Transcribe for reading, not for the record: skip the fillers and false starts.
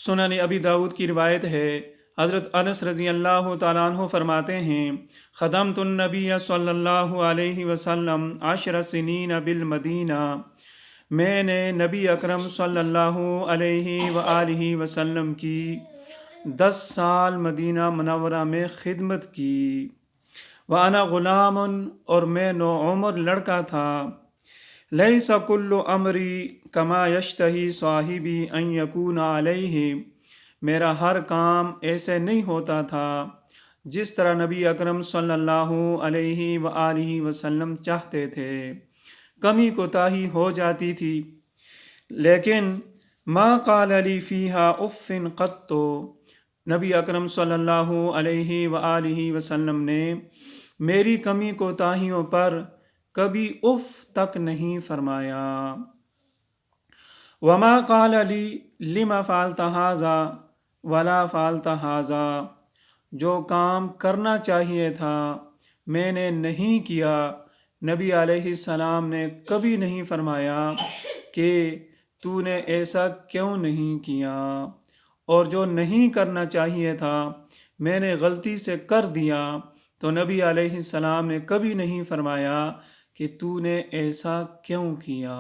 سنن ابی داؤد کی روایت ہے، حضرت انس رضی اللہ تعالیٰ عنہ فرماتے ہیں، خدمت النبی صلی اللہ علیہ وسلم 10 سنین بالمدینہ، میں نے نبی اکرم صلی اللہ علیہ وآلہ وسلم کی 10 سال مدینہ منورہ میں خدمت کی۔ وَأَنَا غُلَامٌ، اور میں نوعمر لڑکا تھا۔ لیس کل امری کما یشتہی صاحبی ان یکون علیہ، میرا ہر کام ایسے نہیں ہوتا تھا جس طرح نبی اکرم صلی اللہ علیہ وآلہ وسلم چاہتے تھے، کمی کوتاہی ہو جاتی تھی، لیکن ما قال لی فیہا اف قط، نبی اکرم صلی اللہ علیہ وآلہ وسلم نے میری کمی کوتاہیوں پر کبھی اف تک نہیں فرمایا۔ وما قال لی لما فعلت ھذا ولا فعلت ھذا، جو کام کرنا چاہیے تھا میں نے نہیں کیا، نبی علیہ السلام نے کبھی نہیں فرمایا کہ تو نے ایسا کیوں نہیں کیا، اور جو نہیں کرنا چاہیے تھا میں نے غلطی سے کر دیا تو نبی علیہ السلام نے کبھی نہیں فرمایا کہ تو نے ایسا کیوں کیا۔